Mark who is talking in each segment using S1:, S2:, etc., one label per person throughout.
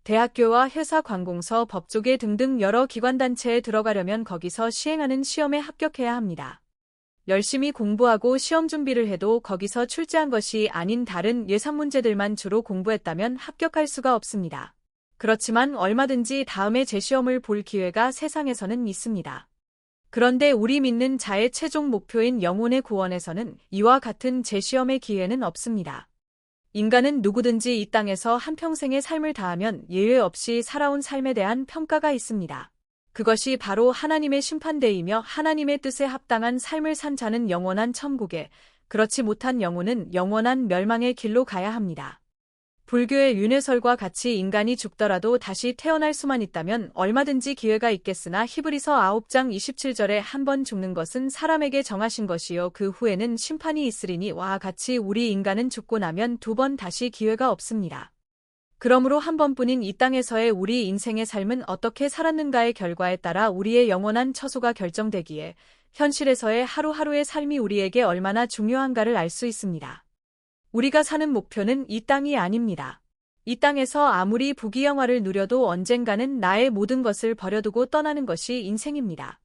S1: 대학교와 회사 관공서, 법조계 등등 여러 기관단체에 들어가려면 거기서 시행하는 시험에 합격해야 합니다. 열심히 공부하고 시험 준비를 해도 거기서 출제한 것이 아닌 다른 예상 문제들만 주로 공부했다면 합격할 수가 없습니다. 그렇지만 얼마든지 다음에 재시험을 볼 기회가 세상에서는 있습니다. 그런데 우리 믿는 자의 최종 목표인 영혼의 구원에서는 이와 같은 재시험의 기회는 없습니다. 인간은 누구든지 이 땅에서 한평생의 삶을 다하면 예외 없이 살아온 삶에 대한 평가가 있습니다. 그것이 바로 하나님의 심판대이며 하나님의 뜻에 합당한 삶을 산 자는 영원한 천국에, 그렇지 못한 영혼은 영원한 멸망의 길로 가야 합니다. 불교의 윤회설과 같이 인간이 죽더라도 다시 태어날 수만 있다면 얼마든지 기회가 있겠으나 히브리서 9장 27절에 한 번 죽는 것은 사람에게 정하신 것이요 그 후에는 심판이 있으리니와 같이 우리 인간은 죽고 나면 두 번 다시 기회가 없습니다. 그러므로 한 번뿐인 이 땅에서의 우리 인생의 삶은 어떻게 살았는가의 결과에 따라 우리의 영원한 처소가 결정되기에 현실에서의 하루하루의 삶이 우리에게 얼마나 중요한가를 알 수 있습니다. 우리가 사는 목표는 이 땅이 아닙니다. 이 땅에서 아무리 부귀영화를 누려도 언젠가는 나의 모든 것을 버려두고 떠나는 것이 인생입니다.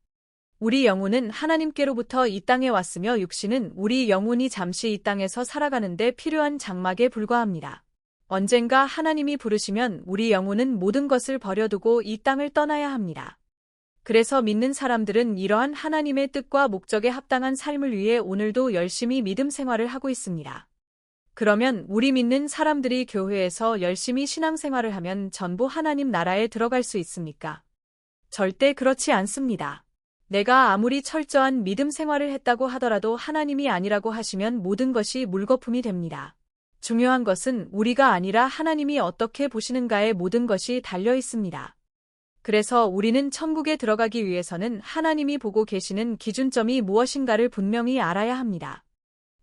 S1: 우리 영혼은 하나님께로부터 이 땅에 왔으며 육신은 우리 영혼이 잠시 이 땅에서 살아가는데 필요한 장막에 불과합니다. 언젠가 하나님이 부르시면 우리 영혼은 모든 것을 버려두고 이 땅을 떠나야 합니다. 그래서 믿는 사람들은 이러한 하나님의 뜻과 목적에 합당한 삶을 위해 오늘도 열심히 믿음 생활을 하고 있습니다. 그러면 우리 믿는 사람들이 교회에서 열심히 신앙생활을 하면 전부 하나님 나라에 들어갈 수 있습니까? 절대 그렇지 않습니다. 내가 아무리 철저한 믿음 생활을 했다고 하더라도 하나님이 아니라고 하시면 모든 것이 물거품이 됩니다. 중요한 것은 우리가 아니라 하나님이 어떻게 보시는가에 모든 것이 달려 있습니다. 그래서 우리는 천국에 들어가기 위해서는 하나님이 보고 계시는 기준점이 무엇인가를 분명히 알아야 합니다.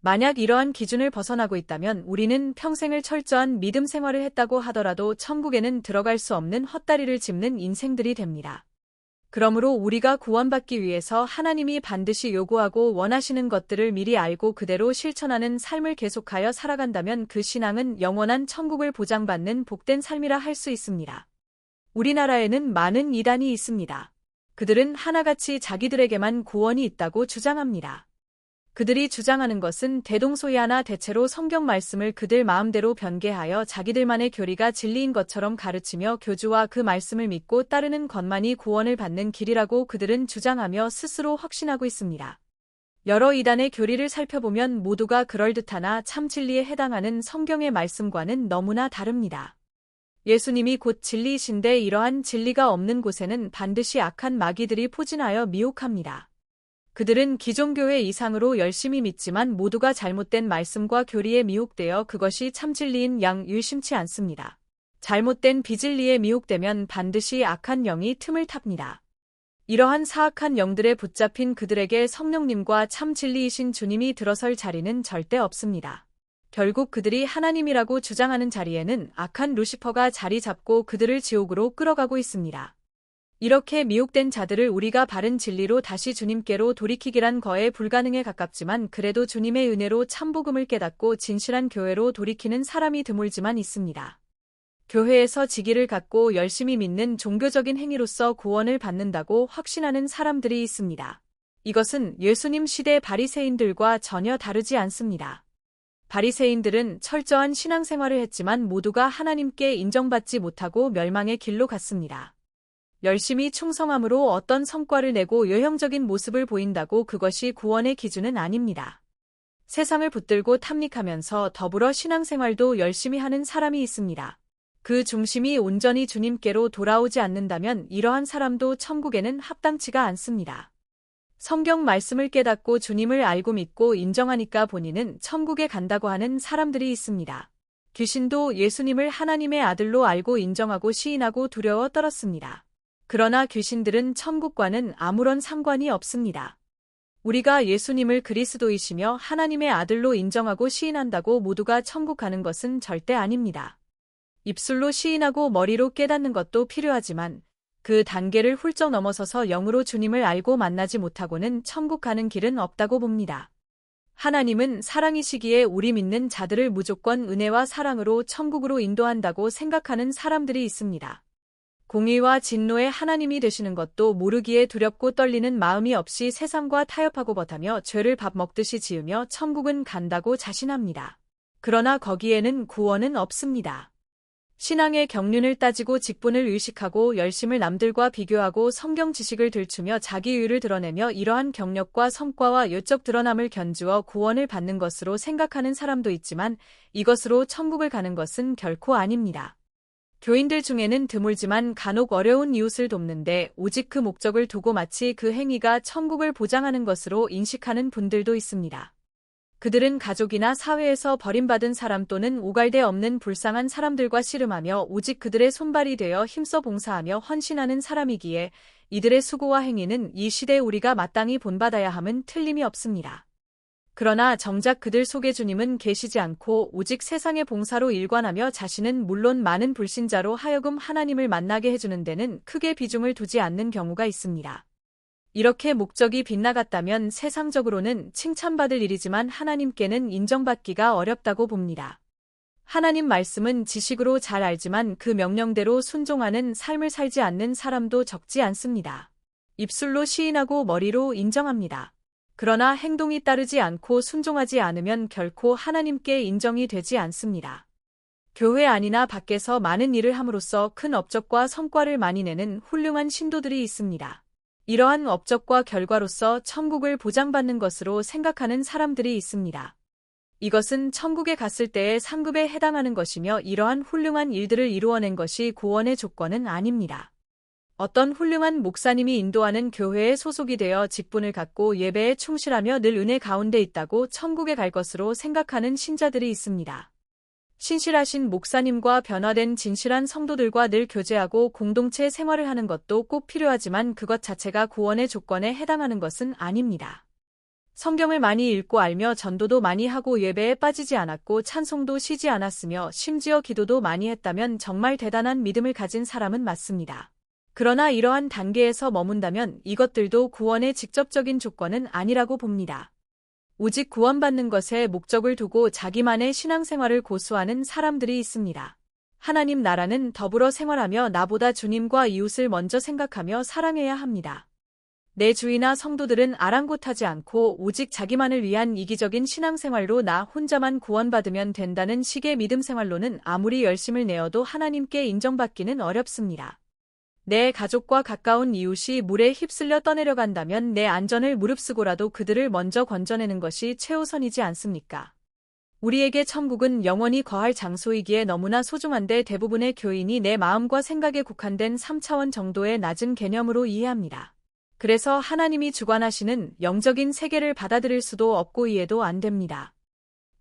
S1: 만약 이러한 기준을 벗어나고 있다면 우리는 평생을 철저한 믿음 생활을 했다고 하더라도 천국에는 들어갈 수 없는 헛다리를 짚는 인생들이 됩니다. 그러므로 우리가 구원받기 위해서 하나님이 반드시 요구하고 원하시는 것들을 미리 알고 그대로 실천하는 삶을 계속하여 살아간다면 그 신앙은 영원한 천국을 보장받는 복된 삶이라 할 수 있습니다. 우리나라에는 많은 이단이 있습니다. 그들은 하나같이 자기들에게만 구원이 있다고 주장합니다. 그들이 주장하는 것은 대동소이하나 대체로 성경 말씀을 그들 마음대로 변개하여 자기들만의 교리가 진리인 것처럼 가르치며 교주와 그 말씀을 믿고 따르는 것만이 구원을 받는 길이라고 그들은 주장하며 스스로 확신하고 있습니다. 여러 이단의 교리를 살펴보면 모두가 그럴듯하나 참 진리에 해당하는 성경의 말씀과는 너무나 다릅니다. 예수님이 곧 진리이신데 이러한 진리가 없는 곳에는 반드시 악한 마귀들이 포진하여 미혹합니다. 그들은 기존교회 이상으로 열심히 믿지만 모두가 잘못된 말씀과 교리에 미혹되어 그것이 참 진리인 양 유심치 않습니다. 잘못된 비진리에 미혹되면 반드시 악한 영이 틈을 탑니다. 이러한 사악한 영들에 붙잡힌 그들에게 성령님과 참 진리이신 주님이 들어설 자리는 절대 없습니다. 결국 그들이 하나님이라고 주장하는 자리에는 악한 루시퍼가 자리 잡고 그들을 지옥으로 끌어가고 있습니다. 이렇게 미혹된 자들을 우리가 바른 진리로 다시 주님께로 돌이키기란 거에 불가능에 가깝지만 그래도 주님의 은혜로 참복음을 깨닫고 진실한 교회로 돌이키는 사람이 드물지만 있습니다. 교회에서 직위를 갖고 열심히 믿는 종교적인 행위로서 구원을 받는다고 확신하는 사람들이 있습니다. 이것은 예수님 시대 바리새인들과 전혀 다르지 않습니다. 바리새인들은 철저한 신앙생활을 했지만 모두가 하나님께 인정받지 못하고 멸망의 길로 갔습니다. 열심히 충성함으로 어떤 성과를 내고 외형적인 모습을 보인다고 그것이 구원의 기준은 아닙니다. 세상을 붙들고 탐닉하면서 더불어 신앙생활도 열심히 하는 사람이 있습니다. 그 중심이 온전히 주님께로 돌아오지 않는다면 이러한 사람도 천국에는 합당치가 않습니다. 성경 말씀을 깨닫고 주님을 알고 믿고 인정하니까 본인은 천국에 간다고 하는 사람들이 있습니다. 귀신도 예수님을 하나님의 아들로 알고 인정하고 시인하고 두려워 떨었습니다. 그러나 귀신들은 천국과는 아무런 상관이 없습니다. 우리가 예수님을 그리스도이시며 하나님의 아들로 인정하고 시인한다고 모두가 천국 가는 것은 절대 아닙니다. 입술로 시인하고 머리로 깨닫는 것도 필요하지만 그 단계를 훌쩍 넘어서서 영으로 주님을 알고 만나지 못하고는 천국 가는 길은 없다고 봅니다. 하나님은 사랑이시기에 우리 믿는 자들을 무조건 은혜와 사랑으로 천국으로 인도한다고 생각하는 사람들이 있습니다. 공의와 진노의 하나님이 되시는 것도 모르기에 두렵고 떨리는 마음이 없이 세상과 타협하고 버타며 죄를 밥 먹듯이 지으며 천국은 간다고 자신합니다. 그러나 거기에는 구원은 없습니다. 신앙의 경륜을 따지고 직분을 의식하고 열심을 남들과 비교하고 성경 지식을 들추며 자기의를 드러내며 이러한 경력과 성과와 외적 드러남을 견주어 구원을 받는 것으로 생각하는 사람도 있지만 이것으로 천국을 가는 것은 결코 아닙니다. 교인들 중에는 드물지만 간혹 어려운 이웃을 돕는데 오직 그 목적을 두고 마치 그 행위가 천국을 보장하는 것으로 인식하는 분들도 있습니다. 그들은 가족이나 사회에서 버림받은 사람 또는 오갈데 없는 불쌍한 사람들과 씨름하며 오직 그들의 손발이 되어 힘써 봉사하며 헌신하는 사람이기에 이들의 수고와 행위는 이 시대에 우리가 마땅히 본받아야 함은 틀림이 없습니다. 그러나 정작 그들 속에 주님은 계시지 않고 오직 세상의 봉사로 일관하며 자신은 물론 많은 불신자로 하여금 하나님을 만나게 해주는 데는 크게 비중을 두지 않는 경우가 있습니다. 이렇게 목적이 빗나갔다면 세상적으로는 칭찬받을 일이지만 하나님께는 인정받기가 어렵다고 봅니다. 하나님 말씀은 지식으로 잘 알지만 그 명령대로 순종하는 삶을 살지 않는 사람도 적지 않습니다. 입술로 시인하고 머리로 인정합니다. 그러나 행동이 따르지 않고 순종하지 않으면 결코 하나님께 인정이 되지 않습니다. 교회 안이나 밖에서 많은 일을 함으로써 큰 업적과 성과를 많이 내는 훌륭한 신도들이 있습니다. 이러한 업적과 결과로서 천국을 보장받는 것으로 생각하는 사람들이 있습니다. 이것은 천국에 갔을 때의 상급에 해당하는 것이며 이러한 훌륭한 일들을 이루어낸 것이 구원의 조건은 아닙니다. 어떤 훌륭한 목사님이 인도하는 교회에 소속이 되어 직분을 갖고 예배에 충실하며 늘 은혜 가운데 있다고 천국에 갈 것으로 생각하는 신자들이 있습니다. 신실하신 목사님과 변화된 진실한 성도들과 늘 교제하고 공동체 생활을 하는 것도 꼭 필요하지만 그것 자체가 구원의 조건에 해당하는 것은 아닙니다. 성경을 많이 읽고 알며 전도도 많이 하고 예배에 빠지지 않았고 찬송도 쉬지 않았으며 심지어 기도도 많이 했다면 정말 대단한 믿음을 가진 사람은 맞습니다. 그러나 이러한 단계에서 머문다면 이것들도 구원의 직접적인 조건은 아니라고 봅니다. 오직 구원받는 것에 목적을 두고 자기만의 신앙생활을 고수하는 사람들이 있습니다. 하나님 나라는 더불어 생활하며 나보다 주님과 이웃을 먼저 생각하며 사랑해야 합니다. 내 주위나 성도들은 아랑곳하지 않고 오직 자기만을 위한 이기적인 신앙생활로 나 혼자만 구원받으면 된다는 식의 믿음생활로는 아무리 열심을 내어도 하나님께 인정받기는 어렵습니다. 내 가족과 가까운 이웃이 물에 휩쓸려 떠내려간다면 내 안전을 무릅쓰고라도 그들을 먼저 건져내는 것이 최우선이지 않습니까? 우리에게 천국은 영원히 거할 장소이기에 너무나 소중한데 대부분의 교인이 내 마음과 생각에 국한된 3차원 정도의 낮은 개념으로 이해합니다. 그래서 하나님이 주관하시는 영적인 세계를 받아들일 수도 없고 이해도 안 됩니다.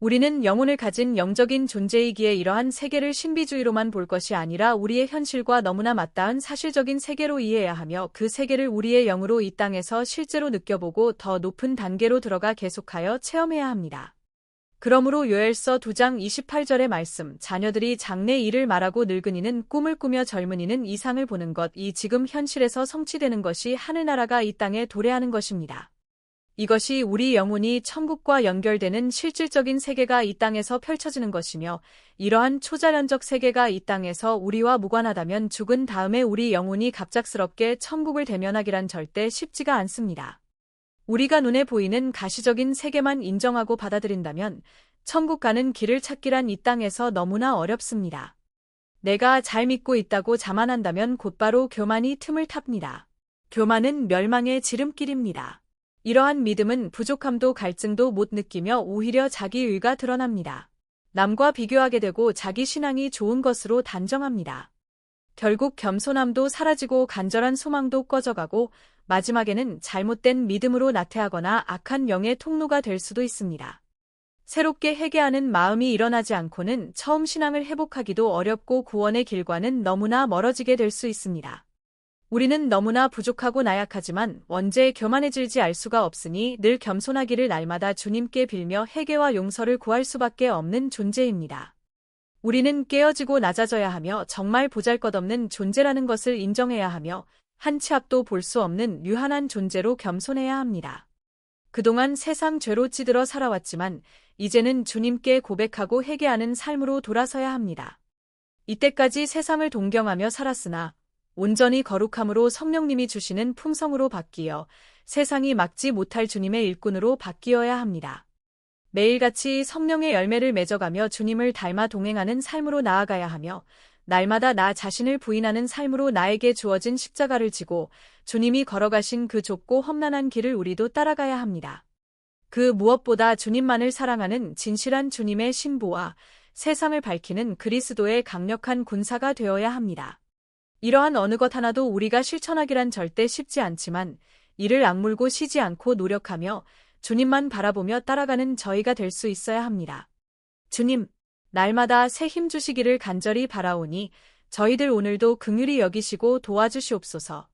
S1: 우리는 영혼을 가진 영적인 존재이기에 이러한 세계를 신비주의로만 볼 것이 아니라 우리의 현실과 너무나 맞닿은 사실적인 세계로 이해해야 하며 그 세계를 우리의 영으로 이 땅에서 실제로 느껴보고 더 높은 단계로 들어가 계속하여 체험해야 합니다. 그러므로 요엘서 2장 28절의 말씀, 자녀들이 장래 일을 말하고 늙은이는 꿈을 꾸며 젊은이는 이상을 보는 것, 이 지금 현실에서 성취되는 것이 하늘나라가 이 땅에 도래하는 것입니다. 이것이 우리 영혼이 천국과 연결되는 실질적인 세계가 이 땅에서 펼쳐지는 것이며 이러한 초자연적 세계가 이 땅에서 우리와 무관하다면 죽은 다음에 우리 영혼이 갑작스럽게 천국을 대면하기란 절대 쉽지가 않습니다. 우리가 눈에 보이는 가시적인 세계만 인정하고 받아들인다면 천국 가는 길을 찾기란 이 땅에서 너무나 어렵습니다. 내가 잘 믿고 있다고 자만한다면 곧바로 교만이 틈을 탑니다. 교만은 멸망의 지름길입니다. 이러한 믿음은 부족함도 갈증도 못 느끼며 오히려 자기의가 드러납니다. 남과 비교하게 되고 자기 신앙이 좋은 것으로 단정합니다. 결국 겸손함도 사라지고 간절한 소망도 꺼져가고 마지막에는 잘못된 믿음으로 나태하거나 악한 영의 통로가 될 수도 있습니다. 새롭게 회개하는 마음이 일어나지 않고는 처음 신앙을 회복하기도 어렵고 구원의 길과는 너무나 멀어지게 될 수 있습니다. 우리는 너무나 부족하고 나약하지만 언제 교만해질지 알 수가 없으니 늘 겸손하기를 날마다 주님께 빌며 회개와 용서를 구할 수밖에 없는 존재입니다. 우리는 깨어지고 낮아져야 하며 정말 보잘것없는 존재라는 것을 인정해야 하며 한 치 앞도 볼 수 없는 유한한 존재로 겸손해야 합니다. 그동안 세상 죄로 찌들어 살아왔지만 이제는 주님께 고백하고 회개하는 삶으로 돌아서야 합니다. 이때까지 세상을 동경하며 살았으나 온전히 거룩함으로 성령님이 주시는 품성으로 바뀌어 세상이 막지 못할 주님의 일꾼으로 바뀌어야 합니다. 매일같이 성령의 열매를 맺어가며 주님을 닮아 동행하는 삶으로 나아가야 하며 날마다 나 자신을 부인하는 삶으로 나에게 주어진 십자가를 지고 주님이 걸어가신 그 좁고 험난한 길을 우리도 따라가야 합니다. 그 무엇보다 주님만을 사랑하는 진실한 주님의 신부와 세상을 밝히는 그리스도의 강력한 군사가 되어야 합니다. 이러한 어느 것 하나도 우리가 실천하기란 절대 쉽지 않지만 이를 악물고 쉬지 않고 노력하며 주님만 바라보며 따라가는 저희가 될 수 있어야 합니다. 주님, 날마다 새 힘 주시기를 간절히 바라오니 저희들 오늘도 긍휼히 여기시고 도와주시옵소서.